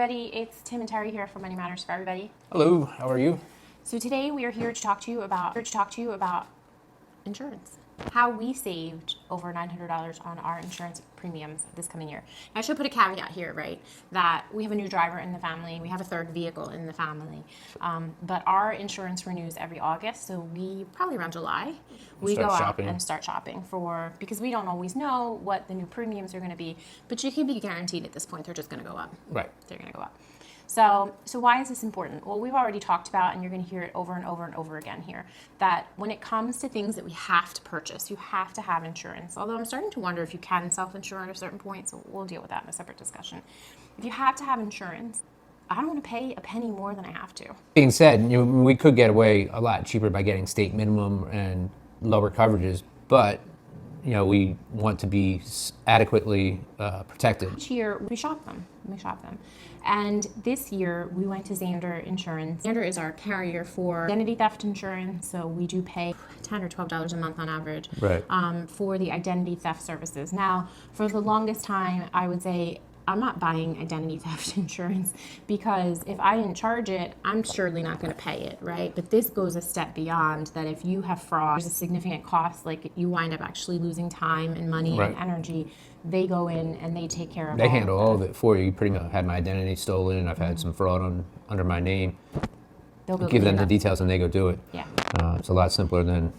everybody. It's Tim and Terry here from Money Matters for Everybody. Hello, how are you? So today we are here to talk to you about insurance. How we saved over $900 on our insurance premiums this coming year. I should put a caveat here, right? That we have a new driver in the family. We have a third vehicle in the family. But our insurance renews every August, so we probably around July, we go out and start shopping because we don't always know what the new premiums are going to be, but you can be guaranteed at this point they're just going to go up. Right. They're going to go up. So why is this important? Well, we've already talked about, and you're going to hear it over and over and over again here, that when it comes to things that we have to purchase, you have to have insurance. Although I'm starting to wonder if you can self-insure at a certain point, so we'll deal with that in a separate discussion. If you have to have insurance, I don't want to pay a penny more than I have to. Being said, we could get away a lot cheaper by getting state minimum and lower coverages, but we want to be adequately protected. Each year, we shop them. And this year, we went to Zander Insurance. Zander is our carrier for identity theft insurance, so we do pay $10 or $12 a month on average for the identity theft services. Now, for the longest time, I would say, I'm not buying identity theft insurance because if I didn't charge it, I'm surely not going to pay it, right? But this goes a step beyond that. If you have fraud, there's a significant cost, like you wind up actually losing time and money and energy. They go in and they take care of it. They handle all of it for you. You pretty much had my identity stolen. I've had some fraud under my name. They'll go give them the details and they go do it. Yeah. It's a lot simpler than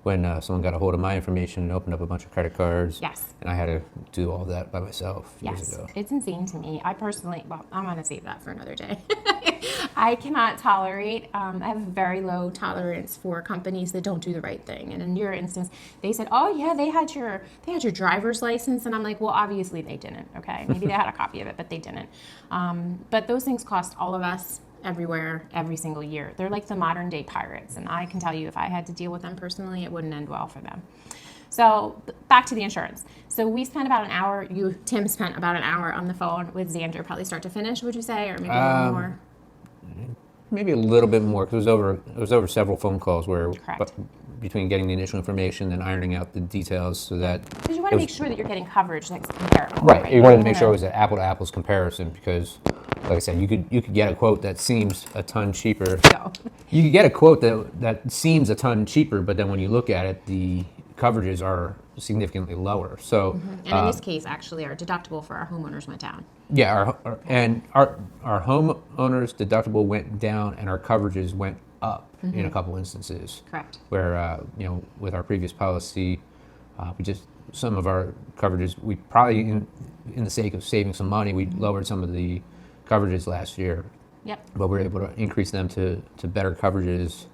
when someone got a hold of my information and opened up a bunch of credit cards. Yes. And I had to do all that by myself years ago. It's insane to me. I personally, I'm going to save that for another day. I cannot tolerate, I have a very low tolerance for companies that don't do the right thing. And in your instance, they said, oh yeah, they had your driver's license. And I'm like, well, obviously they didn't, okay? Maybe they had a copy of it, but they didn't. But those things cost all of us everywhere, every single year. They're like the modern day pirates. And I can tell you, if I had to deal with them personally, it wouldn't end well for them. So back to the insurance. So we spent about an hour, Tim spent about an hour on the phone with Zander, probably start to finish, would you say? Or maybe a little more? Maybe a little bit more, because it was over several phone calls Correct. Between getting the initial information and ironing out the details so that... Because you want to make sure that you're getting coverage that's comparable. Right. You wanted to make sure it was an apple-to-apples comparison because, like I said, you could get a quote that seems a ton cheaper. No. You could get a quote that seems a ton cheaper, but then when you look at it, the coverages are significantly lower. So, and in this case, actually, our deductible for our homeowners went down. Yeah, our homeowners' deductible went down, and our coverages went up in a couple instances. Correct. Where with our previous policy, some of our coverages, we probably in the sake of saving some money, we lowered some of the coverages last year. Yep. But we're able to increase them to better coverages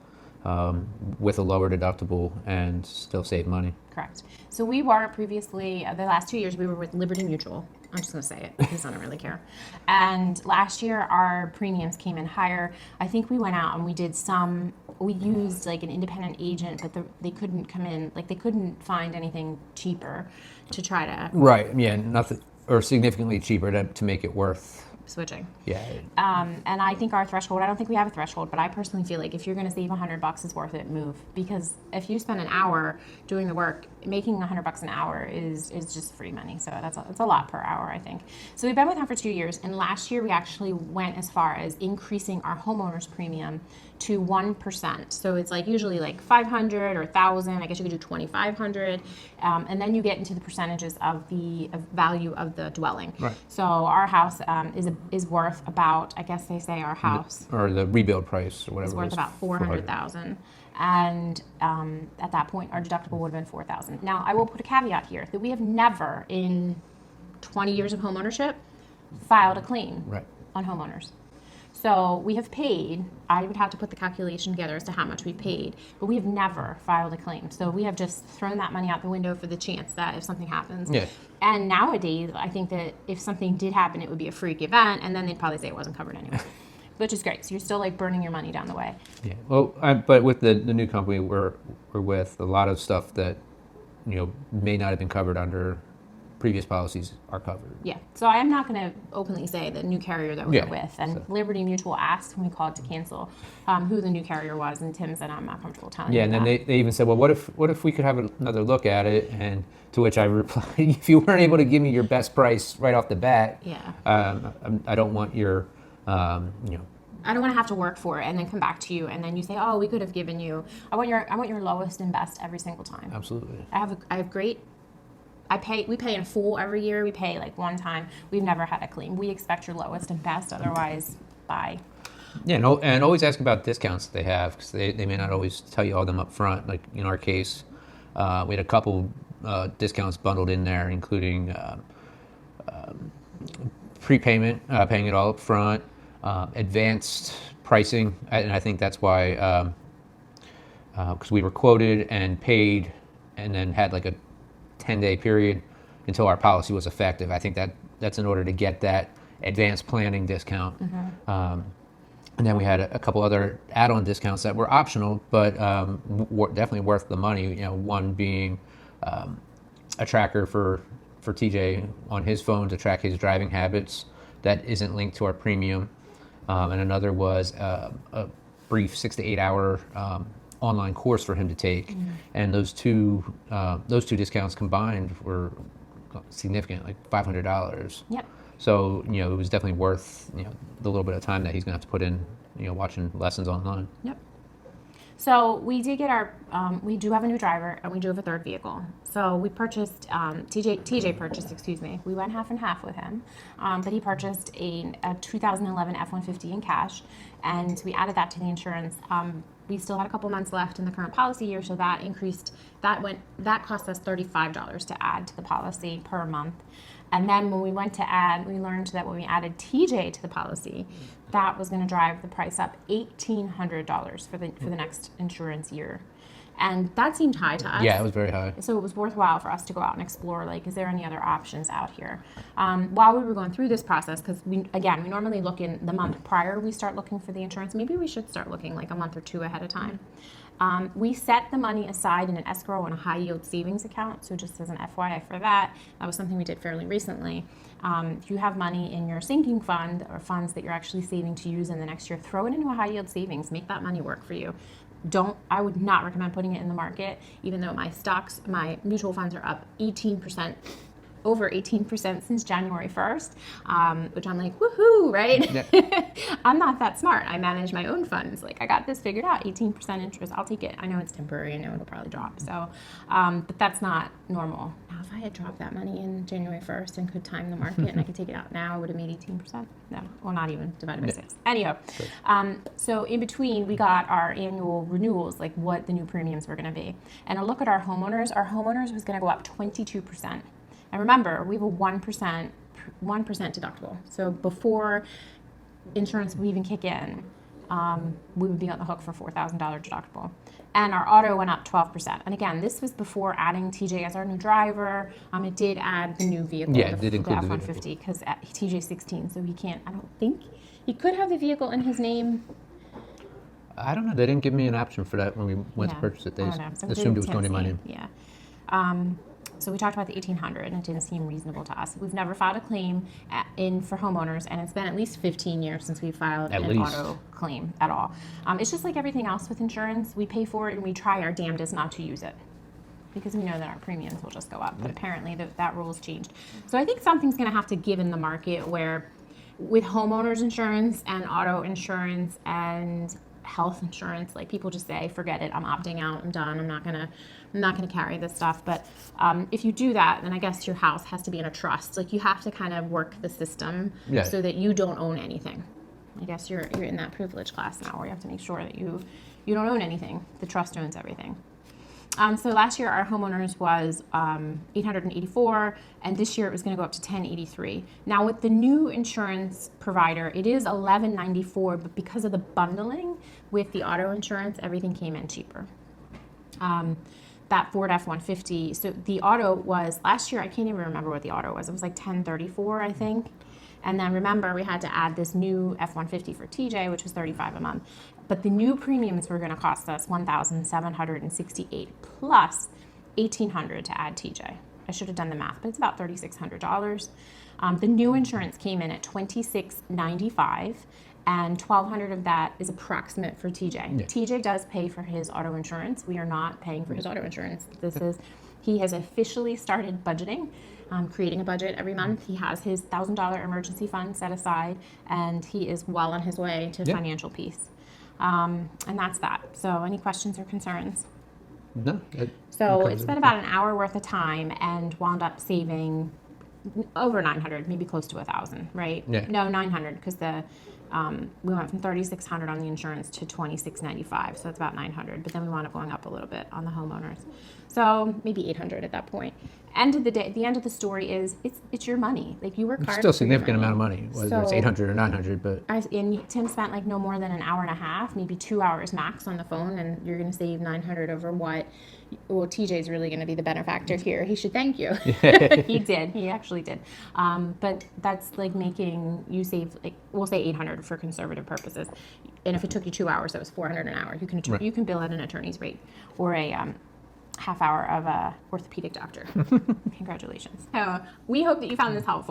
with a lower deductible and still save money. Correct. So we were previously, the last 2 years, we were with Liberty Mutual. I'm just going to say it because I don't really care. And last year, our premiums came in higher. I think we went out and we used like an independent agent, but they couldn't come in, like they couldn't find anything cheaper to try to... Right, yeah, nothing, or significantly cheaper to make it worth... switching. Yeah. And I think our threshold, I don't think we have a threshold, but I personally feel like if you're going to save $100, it's worth it, move. Because if you spend an hour doing the work, making $100 an hour is just free money. So that's a lot per hour, I think. So we've been with them for 2 years. And last year we actually went as far as increasing our homeowners premium to 1%. So it's like usually like 500 or 1,000. I guess you could do 2,500. And then you get into the percentages of the value of the dwelling. Right. So our house is worth about, I guess they say our house or the rebuild price or whatever is worth about $400,000, and at that point our deductible would have been $4,000. Now I will put a caveat here that we have never in 20 years of homeownership filed a claim on homeowners. So we have paid, I would have to put the calculation together as to how much we paid, but we have never filed a claim. So we have just thrown that money out the window for the chance that if something happens. Yeah. And nowadays, I think that if something did happen, it would be a freak event, and then they'd probably say it wasn't covered anyway, which is great. So you're still like burning your money down the way. Yeah. Well, but with the new company we're with, a lot of stuff that may not have been covered under previous policies are covered. Yeah. So I am not going to openly say the new carrier that we're Yeah. with. And So- Liberty Mutual asked when we called to cancel who the new carrier was, and Tim said I'm not comfortable telling Yeah, you and then that. they even said, well, what if we could have another look at it? And to which I replied, if you weren't able to give me your best price right off the bat, Yeah. I don't want your, I don't want to have to work for it and then come back to you and then you say, oh, we could have given you. I want your lowest and best every single time. absolutely. I have great. We pay in full every year. We pay like one time. We've never had a claim. We expect your lowest and best. Otherwise, bye. Yeah, and always ask about discounts that they have, because they may not always tell you all them up front. Like in our case, we had a couple discounts bundled in there, including prepayment, paying it all up front, advanced pricing, and I think that's why, because we were quoted and paid and then had like a 10-day period until our policy was effective. I think that's in order to get that advanced planning discount. And then we had a couple other add-on discounts that were optional, but definitely worth the money. One being a tracker for TJ on his phone to track his driving habits that isn't linked to our premium, and another was a brief 6 to 8 hour online course for him to take. And those two discounts combined were significant, like $500. Yep. So, it was definitely worth, the little bit of time that he's going to have to put in, watching lessons online. Yep. So we did get we do have a new driver and we do have a third vehicle. So we purchased, TJ purchased, excuse me. We went half and half with him, but he purchased a 2011 F-150 in cash, and we added that to the insurance. We still had a couple months left in the current policy year, so that cost us $35 to add to the policy per month. And then when we went to add, we learned that when we added TJ to the policy, that was going to drive the price up $1,800 for the next insurance year. And that seemed high to us. Yeah, it was very high. So it was worthwhile for us to go out and explore, like, is there any other options out here? While we were going through this process, because we normally look in the month prior we start looking for the insurance. Maybe we should start looking like a month or two ahead of time. We set the money aside in an escrow and a high yield savings account. So just as an FYI for that was something we did fairly recently. If you have money in your sinking fund or funds that you're actually saving to use in the next year, throw it into a high yield savings. Make that money work for you. I would not recommend putting it in the market, even though my mutual funds are up 18%, over 18% since January 1st, which I'm like, woohoo, right? Yeah. I'm not that smart. I manage my own funds. Like, I got this figured out, 18% interest. I'll take it. I know it's temporary. I know it'll probably drop. So, but that's not normal. Now, if I had dropped that money in January 1st and could time the market and I could take it out now, I would have made 18%. No, well, not even, divided by 6. Anyhow, so in between, we got our annual renewals, like what the new premiums were going to be. And a look at our homeowners was going to go up 22%. And remember, we have a 1% deductible. So before insurance would even kick in, we would be on the hook for $4,000 deductible. And our auto went up 12%. And again, this was before adding TJ as our new driver. It did add the new vehicle, Yeah, it did include the the F-150, because TJ's 16, so I don't think he could have the vehicle in his name. I don't know. They didn't give me an option for that when we went to purchase it. They assumed it was going to my name. Yeah. So we talked about the $1,800, and it didn't seem reasonable to us. We've never filed a claim for homeowners, and it's been at least 15 years since we filed an auto claim at all. It's just like everything else with insurance. We pay for it, and we try our damnedest not to use it, because we know that our premiums will just go up. But apparently that rule has changed. So I think something's going to have to give in the market where, with homeowners insurance and auto insurance and health insurance, like, people just say, forget it, I'm opting out, I'm done, I'm not gonna carry this stuff. But if you do that, then I guess your house has to be in a trust. Like, you have to kind of work the system so that you don't own anything. I guess you're in that privilege class now, where you have to make sure that you don't own anything. The trust owns everything. So last year our homeowners was $884, and this year it was going to go up to $1,083. Now, with the new insurance provider, it is $1,194, but because of the bundling with the auto insurance, everything came in cheaper. That Ford F-150, so the auto was, last year, I can't even remember what the auto was. It was like $1,034, I think. And then remember, we had to add this new F-150 for TJ, which was $35 a month. But the new premiums were going to cost us $1,768 plus $1,800 to add TJ. I should have done the math, but it's about $3,600. The new insurance came in at $2,695, and $1,200 of that is approximate for TJ. Yeah. TJ does pay for his auto insurance. We are not paying for his auto insurance. He has officially started budgeting, creating a budget every month. He has his $1,000 emergency fund set aside, and he is well on his way to financial peace. And that's that. So any questions or concerns? No. So it's been about an hour worth of time and wound up saving over 900, maybe close to 1,000, right? Yeah. No, 900, because we went from 3,600 on the insurance to 2,695, so it's about 900. But then we wound up going up a little bit on the homeowners, so maybe 800 at that point. End of the day, the end of the story is it's your money. Like, you work hard. It's still a for your significant amount of money, whether it's 800 or 900. But and Tim spent like no more than an hour and a half, maybe 2 hours max on the phone, and you're going to save 900 over what? Well, TJ's really going to be the benefactor here. He should thank you. He did. He actually did. But that's like making you save, like, we'll say 800 for conservative purposes. And if it took you 2 hours, that was 400 an hour. You can bill at an attorney's rate or a half hour of a orthopedic doctor. Congratulations. So we hope that you found this helpful.